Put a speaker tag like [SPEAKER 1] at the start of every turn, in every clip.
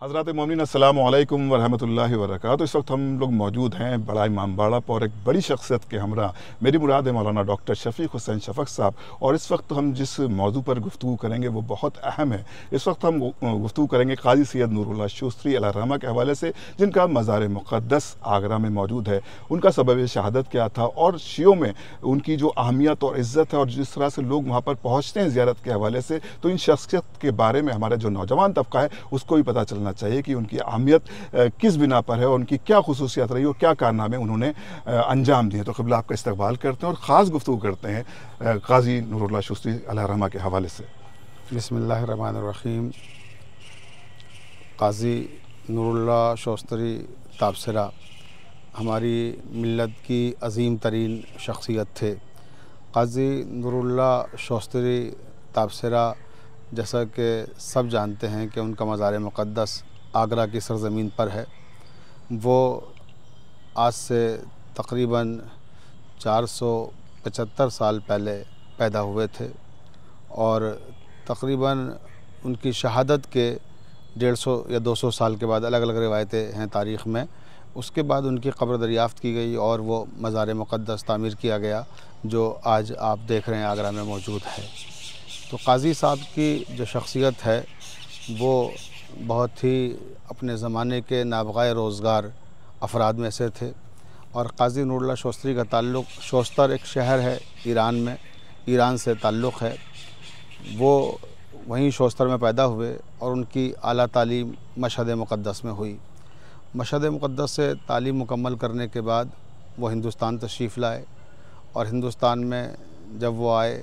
[SPEAKER 1] हज़रात मोमिनीन अस्सलामु अलैकुम व रहमतुल्लाहि व बरकातुहू। इस वक्त हम लोग मौजूद हैं बड़ा इमामबाड़ा पर और एक बड़ी शख्सियत के हमरा मेरी मुराद है मौलाना डॉक्टर शफ़ीक हुसैन शफ़क़ साहब। और इस वक्त हम जिस मौजू पर गुफ्तगू करेंगे वो बहुत अहम है। इस वक्त हम गुफ्तगू करेंगे काजी सैयद नूरुल्लाह शोस्तरी अलैहिर्रहमा के हवाले से, जिनका मज़ार मुक़द्दस आगरा में मौजूद है। उनका सबब शहादत क्या था और शियों में उनकी जो अहमियत और इज़्ज़त है और जिस तरह से लोग वहाँ पर पहुँचते हैं ज़ियारत के हवाले से, तो इन शख्सियत के बारे में हमारा जो नौजवान तबका है उसको भी पता चलना चाहिए कि उनकी अहमियत किस बिना पर है और उनकी क्या खुसूसियत रही और क्या कारनामे उन्होंने अंजाम दिए। तो क़िबला आपका इस्तकबाल करते हैं और ख़ास गुफ्तगू करते हैं काजी नूरुल्लाह शोस्तरी अलैहिर्रहमा के हवाले से।
[SPEAKER 2] बिस्मिल्लाहिर्रहमानिर्रहीम। काजी नूरुल्लाह शोस्तरी ताबसरा हमारी मिल्लत की अज़ीम तरीन शख्सियत थे। काजी नूरुल्लाह शोस्तरी ताबसरा जैसा कि सब जानते हैं कि उनका मज़ार मुक़द्दस आगरा की सरज़मीन पर है। वो आज से तकरीबन 475 साल पहले पैदा हुए थे और तकरीबन उनकी शहादत के 150 या 200 साल के बाद, अलग अलग रिवायतें हैं तारीख़ में, उसके बाद उनकी कब्र दरियाफ़्त की गई और वो मज़ार मुक़द्दस तामीर किया गया जो आज आप देख रहे हैं आगरा में मौजूद है। तो काजी साहब की जो शख्सियत है वो बहुत ही अपने ज़माने के नाबग़ाए रोज़गार अफराद में से थे। और काजी नूरुल्लाह शोस्तरी का ताल्लुक़, शोस्तर एक शहर है ईरान में, ईरान से ताल्लुक़ है। वो वहीं शोस्तर में पैदा हुए और उनकी आला तालीम मशहद मुक़द्दस में हुई। मशहद मुक़द्दस से तालीम मुकम्मल करने के बाद वो हिंदुस्तान तशरीफ़ लाए और हिंदुस्तान में जब वो आए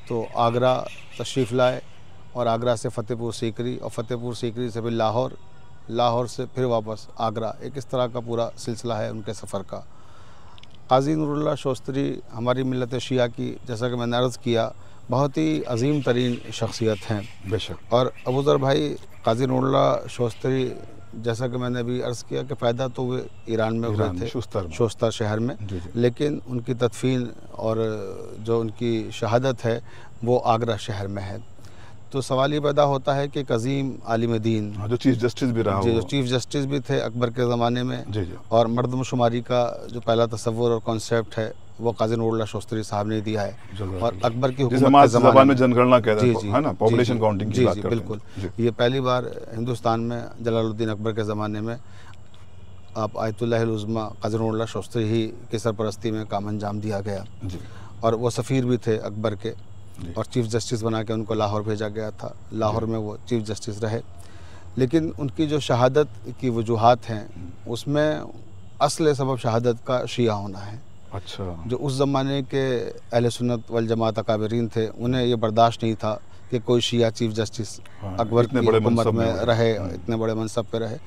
[SPEAKER 2] तो आगरा तशरीफ़ लाए और आगरा से फ़तेहपुर सीकरी और फ़तेहपुर सीकरी से फिर लाहौर, लाहौर से फिर वापस आगरा। एक इस तरह का पूरा सिलसिला है उनके सफ़र का। काजी नूरुल्लाह शोस्तरी हमारी मिल्लत शिया की, जैसा कि मैंने अर्ज़ किया, बहुत ही अज़ीम तरीन शख्सियत हैं
[SPEAKER 1] बेशक।
[SPEAKER 2] और अबू ज़र भाई, काजी नूरुल्लाह शोस्तरी जैसा कि मैंने अभी अर्ज़ किया कि पैदा तो वे ईरान में हुए थे, शोस्तर शहर में, लेकिन उनकी तदफीन और जो उनकी शहादत है वो आगरा शहर में है। तो सवाल ये पैदा होता है कि एक अज़ीम आलिम दीन,
[SPEAKER 1] जो चीफ़ जस्टिस भी रहा,
[SPEAKER 2] जो चीफ़ जस्टिस भी थे अकबर के ज़माने में, और मर्दमशुमारी का जो पहला तसव्वुर और कॉन्सेप्ट है वो काजी नूरुल्लाह शोस्तरी साहब ने दिया है। और अकबर की हुकूमत के ज़माने में
[SPEAKER 1] जनगणना कहते हैं, है ना, पॉपुलेशन काउंटिंग की बात करते हैं।
[SPEAKER 2] बिल्कुल, ये पहली बार हिंदुस्तान में जलालुद्दीन अकबर के ज़माने में आप आयतुल्लाहिल उज़्मा काजी नूरुल्लाह शोस्तरी ही की सरपरस्ती में काम अंजाम दिया गया। और वो सफ़ीर भी थे अकबर के और चीफ़ जस्टिस बना के उनको लाहौर भेजा गया था। लाहौर में वो चीफ़ जस्टिस रहे। लेकिन उनकी जो शहादत की वजूहात हैं उसमें असल सबब शहादत का शिया होना है।
[SPEAKER 1] अच्छा। जो
[SPEAKER 2] उस ज़माने के अहले सुन्नत वल जमात अकाबरीन थे, उन्हें ये बर्दाश्त नहीं था कि कोई शिया चीफ़ जस्टिस अकबर की हुकूमत में रहे, इतने बड़े मनसब पे रहे।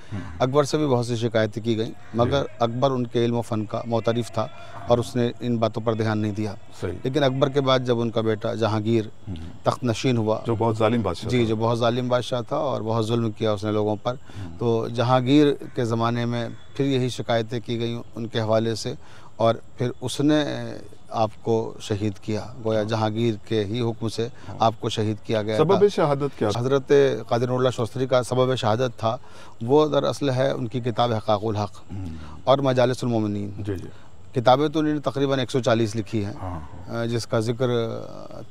[SPEAKER 2] अकबर से भी बहुत सी शिकायतें की गई, मगर अकबर उनके इल्म फ़न का मोतरिफ़ था और उसने इन बातों पर ध्यान नहीं दिया। लेकिन अकबर के बाद जब उनका बेटा जहांगीर तख्त नशीन हुआ,
[SPEAKER 1] जो बहुत ज़ालिम बादशाह,
[SPEAKER 2] जो बहुत ज़ालिम बादशाह था और बहुत जुल्म किया उसने लोगों पर, तो जहांगीर के ज़माने में फिर यही शिकायतें की गई उनके हवाले से और फिर उसने आपको शहीद किया। गोया जहांगीर के ही हुक्म से आपको शहीद किया गया।
[SPEAKER 1] सबब शहादत क्या?
[SPEAKER 2] हज़रत काजी नूरुल्लाह शोस्तरी का सबब शहादत था वो दरअसल है उनकी किताब हक़ाक़ुल हक़ और मजालिसुल मोमिनीन। किताबें तो उन्होंने तकरीबन 140 लिखी हैं, जिसका ज़िक्र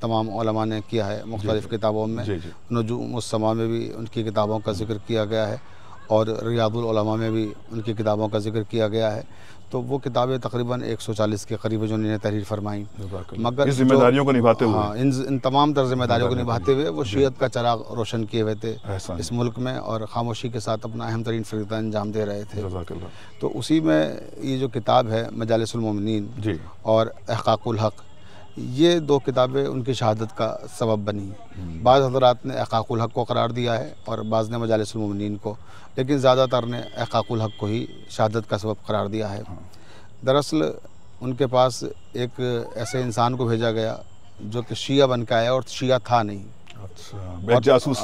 [SPEAKER 2] तमाम उलमा ने किया है मुख्तलिफ़ किताबों में। नुजूमुस समा में भी उनकी किताबों का ज़िक्र किया गया है और रियादुल उलमा में भी उनकी किताबों का ज़िक्र किया गया है। तो वो किताबें तकरीबन 140 के करीब जो इन्होंने तहरीर फरमाई, मगर
[SPEAKER 1] जिम्मेदारियों को निभाते हुए,
[SPEAKER 2] इन तमाम तर जिम्मेदारियों को निभाते हुए वो शियत का चराग रोशन किए हुए थे इस मुल्क में और ख़ामोशी के साथ अपना अहम तरीन फ़रीज़ा अंजाम दे रहे थे। तो उसी में ये जो किताब है मजालिसुल मोमिनीन और हक़ाक़ुल हक़, ये दो किताबें उनकी शहादत का सबब बनी। बाज़ हज़रात ने हक़ाक़ुल हक़ को करार दिया है और बाज़ ने मजालिसुल मोमिनीन को, लेकिन ज़्यादातर ने हक़ाक़ुल हक़ को ही शहादत का सबब करार दिया है। दरअसल उनके पास एक ऐसे इंसान को भेजा गया जो कि शिया बन के आया और शिया था नहीं।
[SPEAKER 1] अच्छा, जासूस,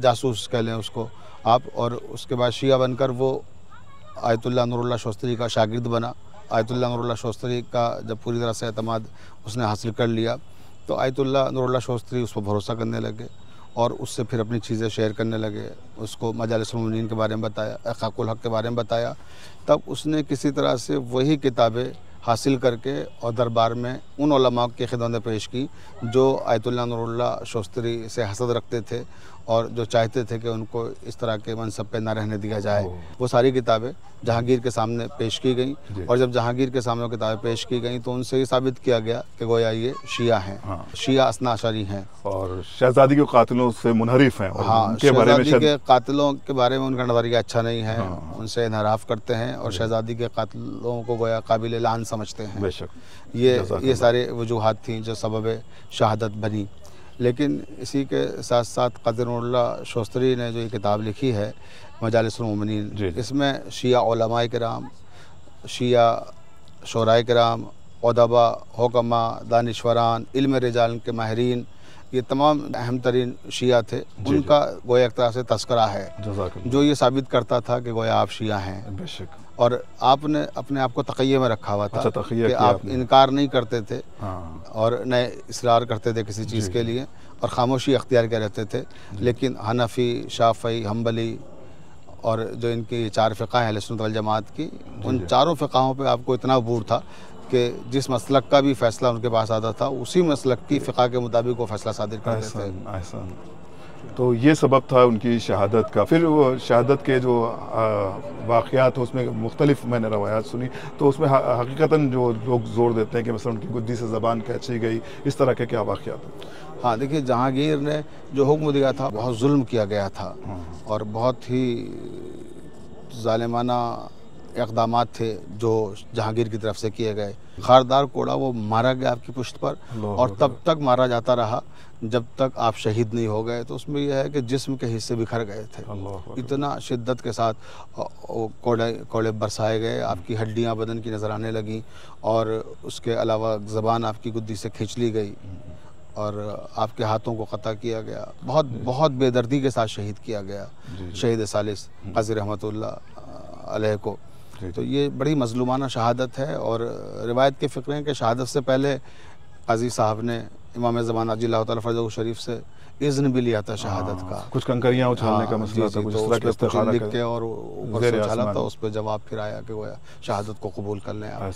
[SPEAKER 2] जासूस कह लें उसको आप। और उसके बाद शिया बनकर वो आयतुल्लाह नूरुल्लाह शोस्तरी का शागिर्द बना। आयतुल्लाह नूरुल्लाह शोस्तरी का जब पूरी तरह से एतमाद उसने हासिल कर लिया तो आयतुल्लाह नूरुल्लाह शोस्तरी उस पर भरोसा करने लगे और उससे फिर अपनी चीज़ें शेयर करने लगे। उसको मजालिस उल-मोमिनीन के बारे में बताया, हक़ाक़ुल हक़ के बारे में बताया। तब उसने किसी तरह से वही किताबें हासिल करके और दरबार में उन उलमा की खिदमत में पेश की जो आयतुल्लाह नूरुल्लाह शोस्तरी से हसद रखते थे और जो चाहते थे कि उनको इस तरह के मनसब पे ना रहने दिया जाए। वो सारी किताबें जहांगीर के सामने पेश की गई और जब जहांगीर के सामने किताबें पेश की गई तो उनसे ये साबित किया गया कि गोया ये शिया हैं। हाँ। शिया असना अशरी हैं और
[SPEAKER 1] शहजादी के कातिलों से मुनहरिफ हैं। और
[SPEAKER 2] हाँ, शहजादी के कातिलों के बारे में उनका नज़रिया अच्छा नहीं है। हाँ। उनसे इनहराफ करते हैं और शहजादी के कातिलों को गोया काबिल लान समझते हैं।
[SPEAKER 1] बेशक
[SPEAKER 2] ये सारे वजूहात थी जो सबब शहादत बनी। लेकिन इसी के साथ साथ क़ाज़ी नूरुल्लाह शोस्तरी ने जो ये किताब लिखी है मजालिस उल-मोमिनीन, इसमें शिया उलमाए किराम, शिया शोराए किराम, उदबा, हुक्मा, दानिश्वरान, इल्म रिजाल के माहिरीन, ये तमाम अहम तरीन शिया थे, उनका गोया एक तरह से तस्करा है जो ये साबित करता था कि गोया आप शिया हैं।
[SPEAKER 1] बेशक।
[SPEAKER 2] और आपने अपने आप को तक़िये में रखा हुआ था।
[SPEAKER 1] अच्छा,
[SPEAKER 2] कि आप इनकार नहीं करते थे। हाँ। और न इसरार करते थे किसी चीज़ के लिए और खामोशी अख्तियार कर रहते थे। लेकिन हनफी, शाफ़ी, हम्बली और जो इनकी 4 फ़िक़ा हैं अहले सुन्नत वल जमात की, उन चारों फ़िक़ाहों पे आपको इतना अबूर था कि जिस मसलक का भी फ़ैसला उनके पास आता था उसी मसलक की फ़िक़ा के मुताबिक वो फ़ैसला सादिर करते थे।
[SPEAKER 1] तो ये सबब था उनकी शहादत का। फिर वो शहादत के जो वाक़यात उसमें मुख्तलिफ मैंने रवायात सुनी तो उसमें हकीकतन जो लोग ज़ोर देते हैं कि मतलब उनकी गुद्दी से ज़बान खींची गई, इस तरह के क्या वाक़यात हैं?
[SPEAKER 2] हाँ, देखिए, जहांगीर ने जो हुक्म दिया था बहुत जुल्म किया गया था और बहुत ही ज़ालिमाना इक़दामात थे जो जहांगीर की तरफ से किए गए। खारदार कोड़ा वो मारा गया आपकी पुश्त पर और तब तक मारा जाता रहा जब तक आप शहीद नहीं हो गए। तो उसमें यह है कि जिस्म के हिस्से बिखर गए थे, इतना शिद्दत के साथ कोड़े बरसाए गए, आपकी हड्डियां बदन की नज़र आने लगीं और उसके अलावा ज़बान आपकी गुद्दी से खींच ली गई और आपके हाथों को क़ता किया गया। बहुत बेदर्दी के साथ शहीद किया गया शहीद सालिस क़ाज़ी रहमतुल्लाह अलैह को। तो ये बड़ी मज़लूमाना शहादत है और रिवायत के फ़िक्र हैं कि शहादत से पहले क़ाज़ी साहब ने इमाम ज़मान अज्जलल्लाहु ताला फ़रजहू शरीफ से इज़्न भी लिया था शहादत का।
[SPEAKER 1] कुछ कंकरियाँ उछालने का मसला था, कुछ इस तरह के इस्तिखारा
[SPEAKER 2] लिख के और ऊपर से उछाला था, उस पर जवाब फिर आया कि गोया शहादत को कबूल कर लें आप।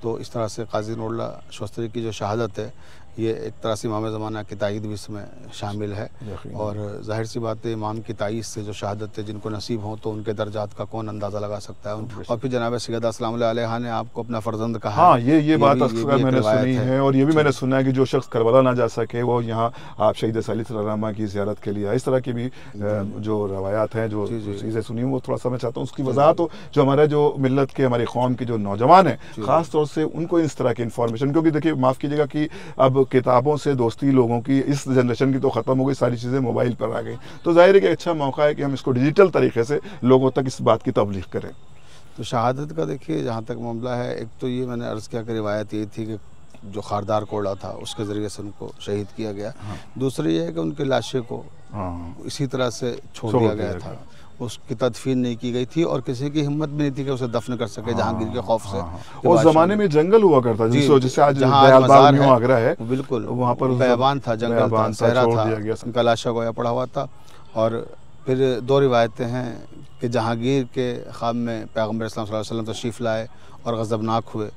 [SPEAKER 2] तो इस तरह से क़ाज़ी नूरुल्लाह शोस्तरी की जो शहादत है ये एक तरह से इमाम ज़माना की तायीद भी इसमें शामिल है और ज़ाहिर सी बात है इमाम की तायीद से जो शहादत है जिनको नसीब हो तो उनके दर्जात का कौन अंदाज़ा लगा सकता है। और फिर जनाब सैयदा सलामुल्लाह अलैहा ने आपको अपना फ़र्जंद कहा।
[SPEAKER 1] हाँ, ये बात अक्सर मैंने सुनी है और ये भी मैंने सुना है कि जो शख्स करबला ना जा सके वो यहाँ आप शहीद सालिस रहमा की ज़ियारत के लिए, इस तरह की भी जो रवायात हैं, जो चीज़ें सुनी हूँ वो थोड़ा सा मैं चाहता हूँ उसकी वजाहत हो। जो हमारे जो मिल्लत के हमारी कौम के जो नौजवान हैं ख़ास तौर से उनको इस तरह की इन्फॉर्मेशन, क्योंकि देखिए माफ़ कीजिएगा कि अब किताबों से दोस्ती लोगों की इस जनरेशन की तो ख़त्म हो गई, सारी चीज़ें मोबाइल पर आ गई। तो ज़ाहिर है कि अच्छा मौका है कि हम इसको डिजिटल तरीके से लोगों तक इस बात की तबलीग करें।
[SPEAKER 2] तो शहादत का देखिए जहाँ तक मामला है, एक तो ये मैंने अर्ज़ किया कि रिवायत ये थी कि जो खारदार कोड़ा था उसके ज़रिए से उनको शहीद किया गया। दूसरी ये है कि उनके लाशे को इसी तरह से छोड़ दिया गया था, उसकी तदफीन नहीं की गई थी और किसी की हिम्मत भी नहीं थी कि उसे दफन कर सके जहांगीर के खौफ से।
[SPEAKER 1] उस जमाने में जंगल हुआ करता जिससे आज
[SPEAKER 2] मज़ार है,
[SPEAKER 1] आगरा है,
[SPEAKER 2] बिल्कुल
[SPEAKER 1] वहाँ पर
[SPEAKER 2] बयाबान था, जंगल था, सहरा था, उनका लाशा गोया पड़ा हुआ था। और फिर 2 रिवायतें हैं कि जहांगीर के ख्वाब में पैगम्बर सल्लल्लाहु अलैहि वसल्लम तशरीफ़ लाए और गज़बनाक हुए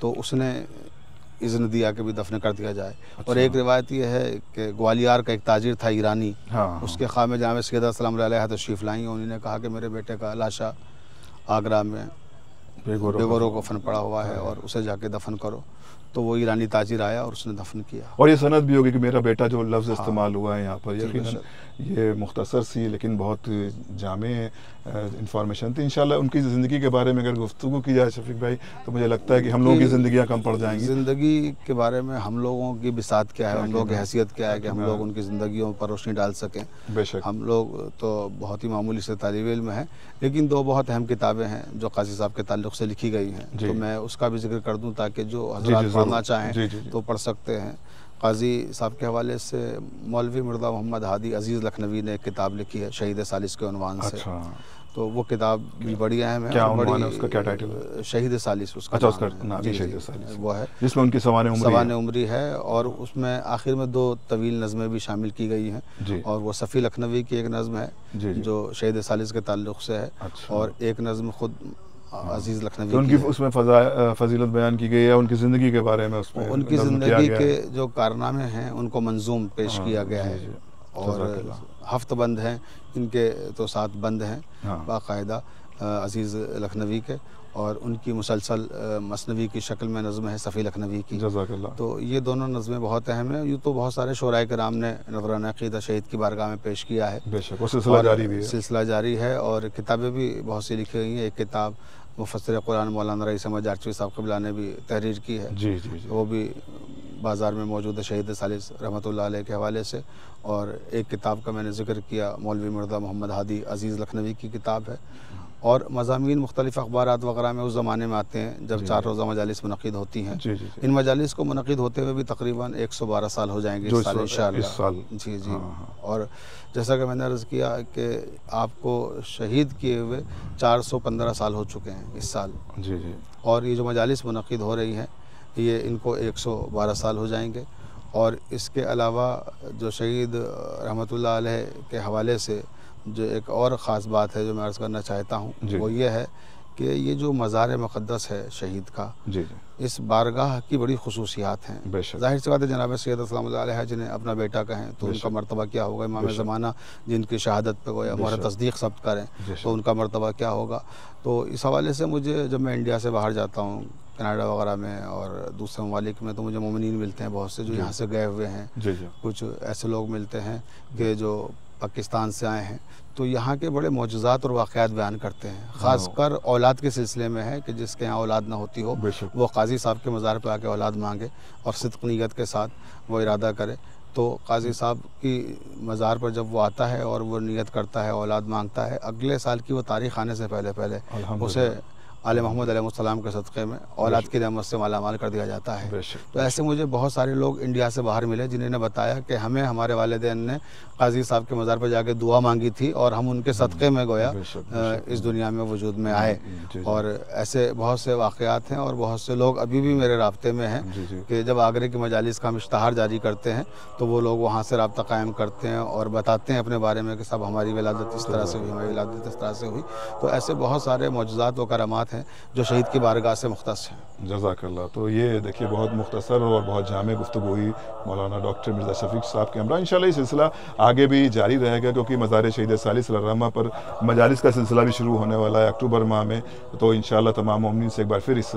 [SPEAKER 2] तो उसने इज़्न दिया कि भी दफन कर दिया जाए। और एक रिवायत ये है कि ग्वालियर का एक ताजिर था ईरानी, उसके ख्वाब में जनाब सैयदा सलामुल्लाह अलैहा तशरीफ़ लाई। उन्होंने कहा कि मेरे बेटे का लाशा आगरा में बेगोरो कफन पड़ा हुआ है और उसे जाके दफन करो। तो वो ईरानी ताजिर आया और उसने दफन किया।
[SPEAKER 1] और ये सनद भी होगी कि मेरा बेटा जो लफ्ज़ इस्तेमाल हुआ है यहाँ पर, यकीनन ये मुख्तसर सी लेकिन बहुत जामे इंफॉर्मेशन थी। इंशाल्लाह उनकी ज़िंदगी के बारे में अगर गुफ्तगू की जाए शफीक भाई तो मुझे लगता है कि हम लोगों की ज़िंदगियाँ कम पड़ जाएंगी।
[SPEAKER 2] ज़िंदगी के बारे में हम लोगों की बिसात क्या है, हम लोगों की हैसियत क्या है कि हम लोग उनकी ज़िंदगियों पर रोशनी डाल सकें।
[SPEAKER 1] बेशक
[SPEAKER 2] हम लोग तो बहुत ही मामूली से तालिब इल्म हैं, लेकिन 2 बहुत अहम किताबें हैं जो क़ाज़ी साहब के ताल्लुक़ से लिखी गई हैं, तो मैं उसका भी जिक्र कर दूँ ताकि जो हज़रात पढ़ना चाहें तो पढ़ सकते हैं। क़ाज़ी साहब के हवाले से मौलवी मिर्ज़ा मोहम्मद हादी अज़ीज़ लखनवी ने एक किताब लिखी है शहीद सालिस के उन्वान से। तो वो किताब भी बड़ी अहम है।
[SPEAKER 1] क्या उन्होंने उसका क्या टाइटल है?
[SPEAKER 2] शहीद सालिस उसका।
[SPEAKER 1] अच्छा, उसका
[SPEAKER 2] नाम है।
[SPEAKER 1] शहीद सालिस
[SPEAKER 2] वो है,
[SPEAKER 1] जिसमें उनकी सवाने
[SPEAKER 2] उम्री है और उसमें आखिर में 2 तवील नज़में भी शामिल की गई हैं। और वो सफ़ी लखनवी की एक नज़म है जो शहीद सालिस के ताल्लुक़ से है। अच्छा। और एक नज़म खुद अजीज़ लखनवी
[SPEAKER 1] तो उनकी उसमें फजीलत बयान की गई है, उनकी ज़िंदगी के बारे में, उसमें
[SPEAKER 2] उनकी ज़िंदगी के जो कारनामे हैं उनको मंजूम पेश किया गया है। और हफ्तबंद हैं इनके, तो 7 बंद हैं बाकायदा अजीज़ लखनवी के, और उनकी मुसलसल मसनवी की शक्ल में नज़म है सफ़ी लखनवी की।
[SPEAKER 1] जज़ाकल्लाह।
[SPEAKER 2] तो ये दोनों नज़में बहुत अहम हैं। यूँ तो बहुत सारे शोराए किराम ने नज़राना अक़ीदा शहीद की बारगाह में पेश किया है।
[SPEAKER 1] बेशक, वो सिलसिला जारी भी है।
[SPEAKER 2] सिलसिला जारी है और किताबें भी बहुत सी लिखी गई हैं। एक किताब मुफस्सिर कुरान मौलाना रईस अहमद जारचवी साहब क़िबला ने भी तहरीर की है।
[SPEAKER 1] जी जी जी।
[SPEAKER 2] वो भी बाज़ार में मौजूद है शहीद सालिस रहमतुल्लाह अलैह के हवाले से। और एक किताब का मैंने ज़िक्र किया, मौलवी मिर्ज़ा मोहम्मद हादी अज़ीज़ लखनवी की किताब है। और मज़ामीन मुख्तलिफ़ अख़बारात वग़ैरह में उस ज़माने में आते हैं जब 4 रोज़ा मजालिस मुनक़िद होती हैं। इन मजालिस को मुनक़िद होते हुए भी तकरीबन 112 साल हो जाएंगे इस साल इंशाअल्लाह। जी जी। और जैसा कि मैंने अर्ज़ किया कि आपको शहीद किए हुए 415 साल हो चुके हैं इस साल।
[SPEAKER 1] जी जी।
[SPEAKER 2] और ये जो मजालिस मुनक़िद हो रही हैं ये इनको 112 साल हो जाएंगे। और इसके अलावा जो शहीद रहमतुल्लाह अलैह के हवाले से जो एक और ख़ास बात है जो मैं अर्ज़ करना चाहता हूँ वो ये है कि ये जो मज़ार मुक़द्दस है शहीद का,
[SPEAKER 1] जी जी,
[SPEAKER 2] इस बारगाह की बड़ी ख़ुसूसियात हैं। ज़ाहिर सी बात है जनाब सैयद सलामुल्लाह अलैह जिन्हें अपना बेटा कहें तो उनका मर्तबा क्या होगा, इमाम ज़माना जिनकी शहादत पे गोया हमारा तस्दीक़ सब्त करें तो उनका मर्तबा क्या होगा। तो इस हवाले से मुझे जब मैं इंडिया से बाहर जाता हूँ कनाडा वगैरह में और दूसरे ममालिक में, तो मुझे मोमिनीन मिलते हैं बहुत से जो यहाँ से गए हुए हैं। कुछ ऐसे लोग मिलते हैं कि जो पाकिस्तान से आए हैं, तो यहाँ के बड़े मौजूज़ात और वाक़यात बयान करते हैं। ख़ासकर औलाद के सिलसिले में है कि जिसके यहाँ औलाद ना होती हो वो काजी साहब के मज़ार पर आके औलाद मांगे और सिद्क़ नीयत के साथ वो इरादा करे। तो काजी साहब की मज़ार पर जब वो आता है और वो नीयत करता है, औलाद मांगता है, अगले साल की वो तारीख़ आने से पहले उसे आले मोहम्मद अलैहिस्सलाम के सदक़े में औलाद की रहमत से मालामाल कर दिया जाता है। तो ऐसे मुझे बहुत सारे लोग इंडिया से बाहर मिले जिन्होंने बताया कि हमें हमारे वालिदैन ने काजी साहब के मज़ार पर जाके दुआ मांगी थी और हम उनके सदक़े में गोया इस दुनिया में वजूद में आए। और ऐसे बहुत से वाक़यात हैं और बहुत से लोग अभी भी मेरे राब्ते में हैं कि जब आगरे की मजालिस का हम इश्तहार जारी करते हैं तो वो लोग वहाँ से रब्ता कायम करते हैं और बताते हैं अपने बारे में कि साहब हमारी विलादत इस तरह से हुई, हमारी विलादत इस तरह से हुई। तो ऐसे बहुत सारे मौजूज़ात व करामात हैं जो शहीद की बारगाह से मुख्तस हैं।
[SPEAKER 1] जज़ाकल्लाह। तो ये देखिए बहुत मुख्तसर और बहुत जामे गुफ्तगू हुई मौलाना डॉक्टर मिर्ज़ा शफ़ीक़ साहब के हमरा। इंशाअल्लाह ये सिलसिला आगे भी जारी रहेगा क्योंकि मज़ार शहीद सालिस रहमा पर मजालिस का सिलसिला भी शुरू होने वाला है अक्टूबर माह में। तो इंशाअल्लाह तमाम मोमिनीन से एक बार फिर इस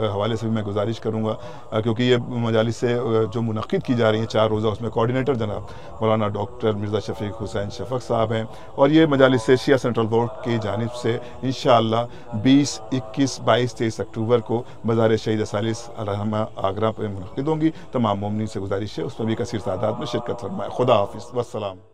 [SPEAKER 1] हवाले से भी मैं गुजारिश करूँगा क्योंकि ये मजालिस से जो मुनक़िद की जा रही हैं 4 रोज़ा, उसमें कोऑर्डिनेटर जनाब मौलाना डॉक्टर मिर्ज़ा शफ़ीक़ हुसैन शफ़क़ साहब हैं। और ये मजालिस से शिया सेंट्रल बोर्ड की जानिब से इंशाअल्लाह 20, 21, 22, 23 अक्टूबर को मज़ार शहीद सालिस रहमा आगरा पर मुनक़िद होंगी। तमाम मोमिनीन से गुजारिश है उसमें भी कसीर तादाद में शिरकत फरमाएं। खुदा हाफ़िज़, वस्सलाम।